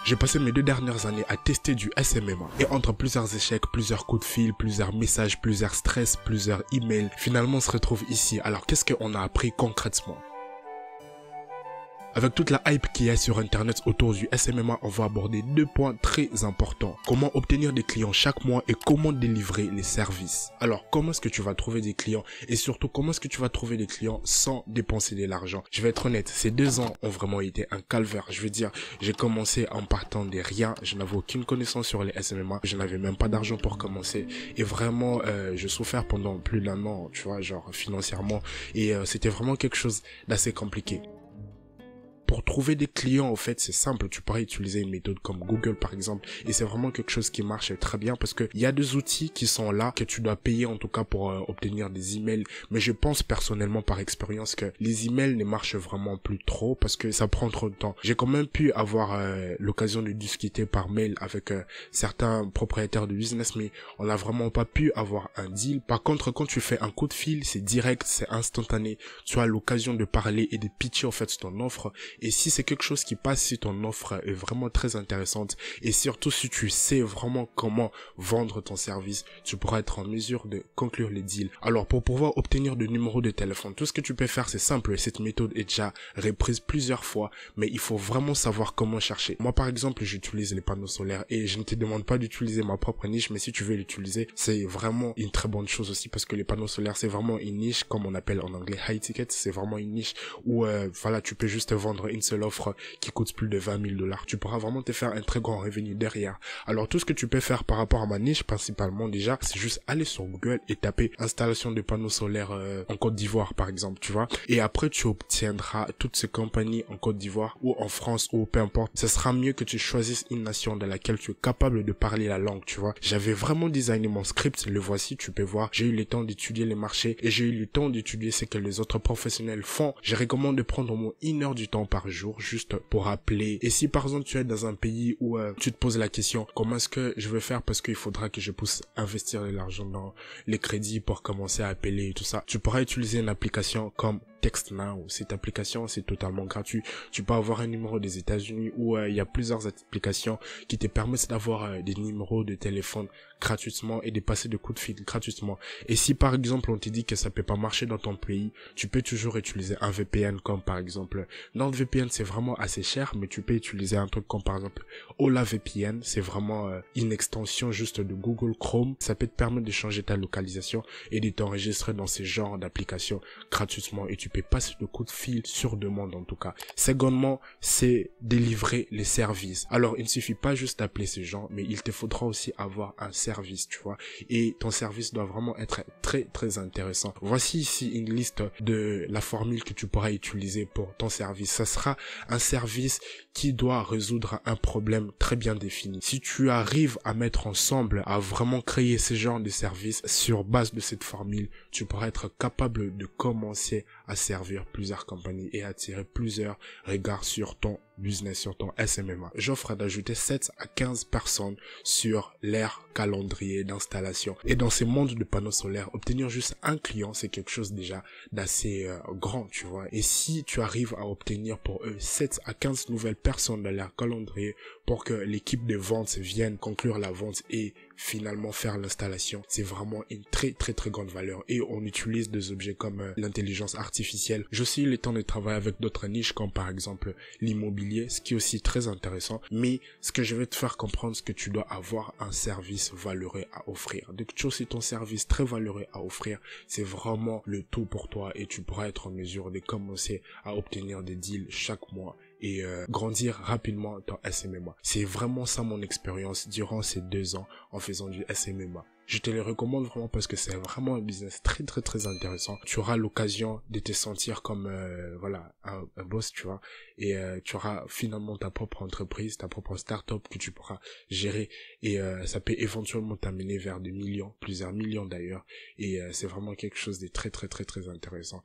J'ai passé mes 2 dernières années à tester du SMMA. Et entre plusieurs échecs, plusieurs coups de fil, plusieurs messages, plusieurs stress, plusieurs emails, finalement on se retrouve ici. Alors qu'est-ce qu'on a appris concrètement ? Avec toute la hype qu'il y a sur internet autour du SMMA, on va aborder 2 points très importants. Comment obtenir des clients chaque mois et comment délivrer les services. Alors, comment est-ce que tu vas trouver des clients et surtout comment est-ce que tu vas trouver des clients sans dépenser de l'argent? Je vais être honnête, ces 2 ans ont vraiment été un calvaire. Je veux dire, j'ai commencé en partant de rien. Je n'avais aucune connaissance sur les SMMA. Je n'avais même pas d'argent pour commencer. Et vraiment, je souffrais pendant plus d'1 an, tu vois, genre financièrement. Et c'était vraiment quelque chose d'assez compliqué. Pour trouver des clients, en fait, c'est simple. Tu pourrais utiliser une méthode comme Google, par exemple. Et c'est vraiment quelque chose qui marche très bien parce que il y a des outils qui sont là, que tu dois payer, en tout cas, pour obtenir des emails. Mais je pense personnellement, par expérience, que les emails ne marchent vraiment plus trop parce que ça prend trop de temps. J'ai quand même pu avoir l'occasion de discuter par mail avec certains propriétaires de business, mais on n'a vraiment pas pu avoir un deal. Par contre, quand tu fais un coup de fil, c'est direct, c'est instantané. Tu as l'occasion de parler et de pitcher, en fait, ton offre. Et si c'est quelque chose qui passe, si ton offre est vraiment très intéressante et surtout si tu sais vraiment comment vendre ton service, tu pourras être en mesure de conclure les deals. Alors pour pouvoir obtenir de numéros de téléphone, tout ce que tu peux faire c'est simple, et cette méthode est déjà reprise plusieurs fois, mais il faut vraiment savoir comment chercher. Moi par exemple, j'utilise les panneaux solaires et je ne te demande pas d'utiliser ma propre niche, mais si tu veux l'utiliser, c'est vraiment une très bonne chose aussi parce que les panneaux solaires c'est vraiment une niche, comme on appelle en anglais high ticket, c'est vraiment une niche où voilà, tu peux juste vendre une seule offre qui coûte plus de 20 000 $. Tu pourras vraiment te faire un très grand revenu derrière. Alors tout ce que tu peux faire par rapport à ma niche principalement déjà, c'est juste aller sur Google et taper installation de panneaux solaires en Côte d'Ivoire par exemple, tu vois. Et après tu obtiendras toutes ces compagnies en Côte d'Ivoire ou en France ou peu importe. Ce sera mieux que tu choisisses une nation dans laquelle tu es capable de parler la langue, tu vois. J'avais vraiment designé mon script, le voici, tu peux voir. J'ai eu le temps d'étudier les marchés et j'ai eu le temps d'étudier ce que les autres professionnels font. Je recommande de prendre au moins 1 heure du temps par jour juste pour appeler. Et si par exemple tu es dans un pays où tu te poses la question comment est-ce que je veux faire parce qu'il faudra que je puisse investir de l'argent dans les crédits pour commencer à appeler et tout ça, tu pourras utiliser une application comme TextNow. Cette application c'est totalement gratuit. Tu peux avoir un numéro des États-Unis où il y a plusieurs applications qui te permettent d'avoir des numéros de téléphone gratuitement et de passer de coups de fil gratuitement. Et si par exemple on te dit que ça peut pas marcher dans ton pays, tu peux toujours utiliser un VPN comme par exemple NordVPN, c'est vraiment assez cher, mais tu peux utiliser un truc comme par exemple OlaVPN, c'est vraiment une extension juste de Google Chrome. Ça peut te permettre de changer ta localisation et de t'enregistrer dans ces genres d'applications gratuitement et tu peux passer de coups de fil sur demande en tout cas. Secondement, c'est délivrer les services. Alors il ne suffit pas juste d'appeler ces gens, mais il te faudra aussi avoir un service, tu vois, et ton service doit vraiment être très très intéressant. Voici ici une liste de la formule que tu pourras utiliser pour ton service. Ça sera un service qui doit résoudre un problème très bien défini. Si tu arrives à mettre ensemble, à vraiment créer ce genre de service sur base de cette formule, tu pourras être capable de commencer à servir plusieurs compagnies et attirer plusieurs regards sur ton business, sur ton SMMA. J'offre d'ajouter 7 à 15 personnes sur l'ère calendrier d'installation. Et dans ces mondes de panneaux solaires, obtenir juste un client, c'est quelque chose déjà d'assez grand, tu vois. Et si tu arrives à obtenir pour eux 7 à 15 nouvelles personnes dans l'ère calendrier pour que l'équipe de vente vienne conclure la vente et finalement faire l'installation, c'est vraiment une très très très grande valeur. Et on utilise des objets comme l'intelligence artificielle. J'ai aussi eu le temps de travailler avec d'autres niches comme par exemple l'immobilier, ce qui est aussi très intéressant. Mais ce que je vais te faire comprendre, c'est que tu dois avoir un service valeureux à offrir. Dès que tu as aussi ton service très valeureux à offrir, c'est vraiment le tout pour toi et tu pourras être en mesure de commencer à obtenir des deals chaque mois et grandir rapidement dans SMMA. C'est vraiment ça mon expérience durant ces 2 ans en faisant du SMMA. Je te le recommande vraiment parce que c'est vraiment un business très très très intéressant. Tu auras l'occasion de te sentir comme voilà un boss, tu vois, et tu auras finalement ta propre entreprise, ta propre start-up que tu pourras gérer et ça peut éventuellement t'amener vers des millions, plusieurs millions d'ailleurs, et c'est vraiment quelque chose de très très très très intéressant.